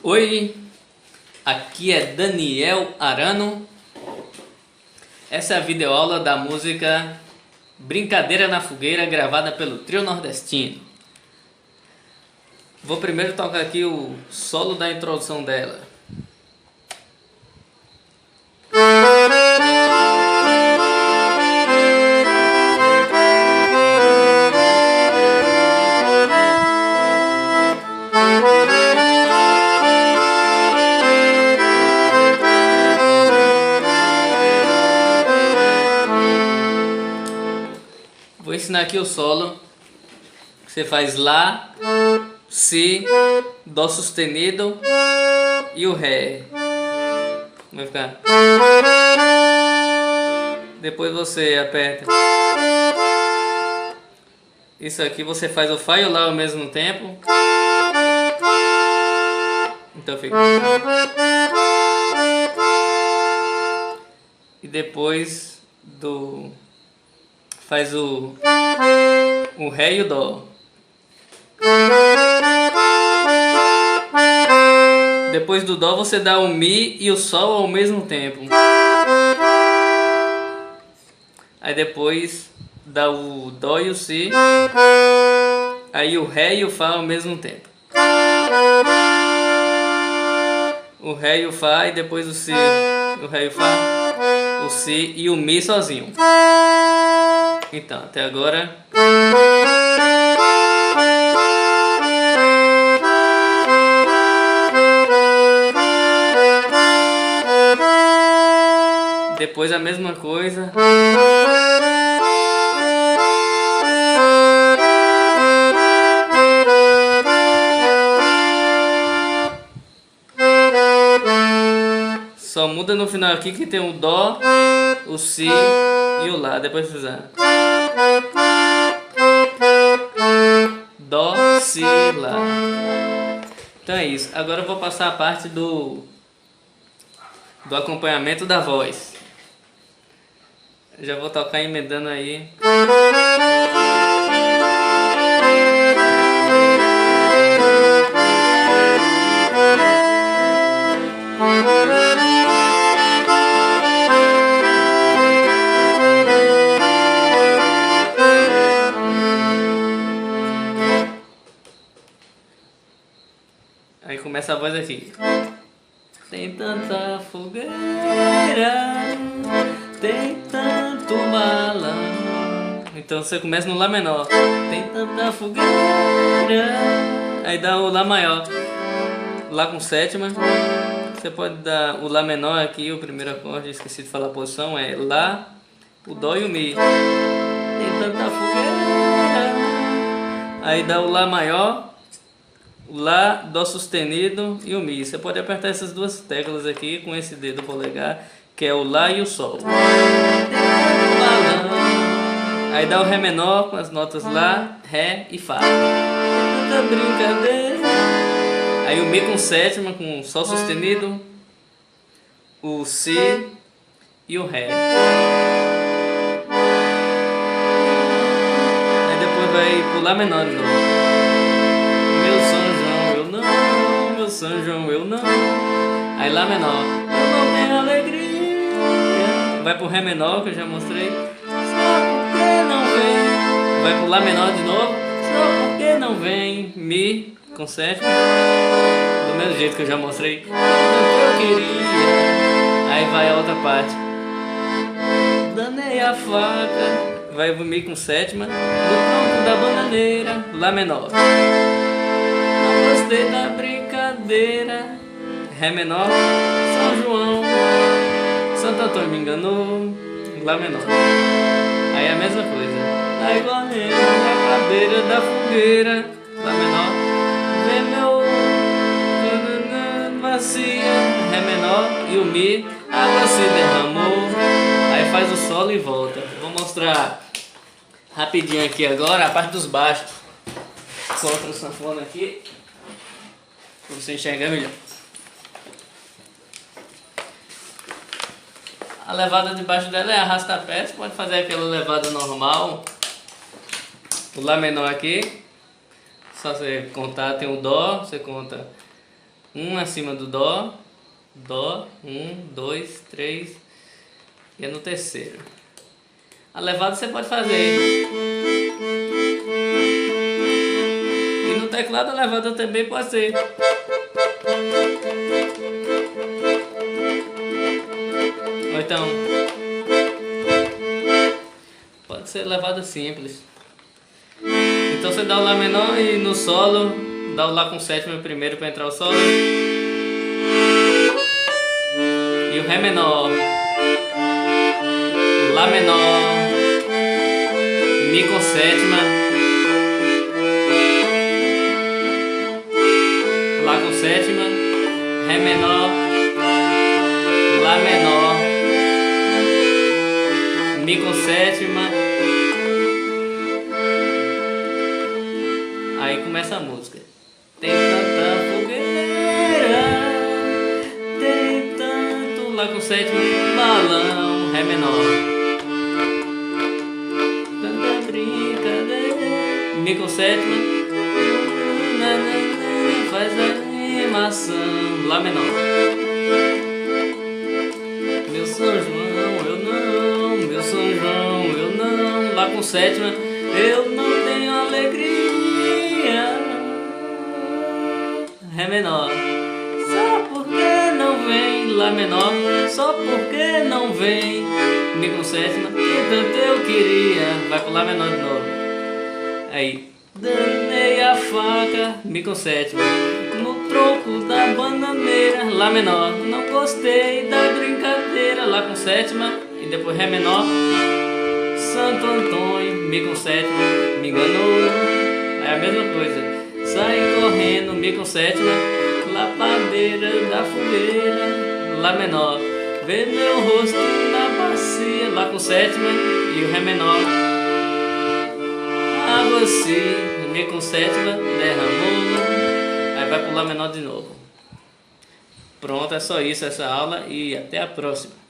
Oi, aqui é Daniel Arano. Essa é a videoaula da música Brincadeira na Fogueira, gravada pelo Trio Nordestino. Vou primeiro tocar aqui o solo da introdução dela. Vou ensinar aqui o solo. Você faz Lá, Si, Dó sustenido e o Ré. Vai ficar. Depois você aperta. Isso aqui você faz o Fá e o Lá ao mesmo tempo. Então fica. E depois faz o Ré e o Dó. Depois do Dó você dá o Mi e o Sol ao mesmo tempo. Aí depois dá o Dó e o Si. Aí o Ré e o Fá ao mesmo tempo. O Ré e o Fá e depois o Si. O Ré e o Fá, o Si e o Mi sozinho. Então, até agora. Depois a mesma coisa. Só muda no final aqui que tem o Dó, o Si e o Lá. Depois precisa Dó, Si, Lá. Então é isso. Agora eu vou passar a parte do acompanhamento da voz. Já vou tocar emendando aí. Aí começa a voz aqui. Tem tanta fogueira, tem tanto balão. Então você começa no Lá menor. Tem tanta fogueira. Aí dá o Lá maior. Lá com sétima. Você pode dar o Lá menor aqui, o primeiro acorde, esqueci de falar a posição, é Lá, o Dó e o Mi. Tem tanta fogueira. Aí dá o Lá maior, o Lá, Dó sustenido e o Mi. Você pode apertar essas duas teclas aqui com esse dedo polegar, que é o Lá e o Sol. Aí dá o Ré menor com as notas Lá, Ré e Fá. Brincadeira. Aí o Mi com sétima, com Sol sustenido, o Si e o Ré. Aí depois vai pro Lá menor de novo. Meu São João eu não, meu São João eu não. Aí Lá menor, eu não tenho alegria. Vai pro Ré menor que eu já mostrei. Só porque não vem. Vai pro Lá menor de novo. Só porque não vem. Mi com sétima. Do mesmo jeito que eu já mostrei. Tudo que eu queria. Aí vai a outra parte. Danei a faca. Vai o Mi com sétima. Do tronco da bananeira. Lá menor. Não gostei da brincadeira. Ré menor. São João. Santo Antônio me enganou. Lá menor. Aí é a mesma coisa. Aí correndo na cadeira da fogueira. Lá menor. Vê meu macia. Ré menor e o Mi. Água se derramou. Aí faz o solo e volta. Vou mostrar rapidinho aqui agora a parte dos baixos. Coloca o sanfona aqui para você enxergar melhor. A levada de baixo dela é arrasta-pé. Você pode fazer aquela levada normal. O Lá menor aqui. Só você contar, tem o Dó, você conta Um acima do Dó. Dó, 1, 2, 3. E é no terceiro. A levada você pode fazer. E no teclado a levada também pode ser. Ou então, pode ser levada simples. Então você dá o Lá menor e no solo, dá o Lá com sétima primeiro para entrar o solo. E o Ré menor, Lá menor, Mi com sétima, Lá com sétima, Ré menor, Lá menor, Mi com sétima. Aí começa a música. Tem tanta fogueira, tem tanto Lá com sétima, balão, Ré menor. Tanta brincadeira, Mi com sétima, faz animação, Lá menor. Meu São João, eu não, meu São João, eu não, Lá com sétima, eu não tenho alegria. Ré menor, só porque não vem, Lá menor, só porque não vem, Mi com sétima, que tanto eu queria, vai pro Lá menor de novo. Aí, danei a faca, Mi com sétima, no tronco da bananeira, Lá menor, não gostei da brincadeira, Lá com sétima, e depois Ré menor, Santo Antônio, Mi com sétima, me enganou, é a mesma coisa. Saí correndo, Mi com sétima, lá pra beira da fogueira, Lá menor, vê meu rosto na bacia, Lá com sétima e o Ré menor. Água assim, Mi com sétima, derramou, aí vai pro Lá menor de novo. Pronto, é só isso essa aula e até a próxima.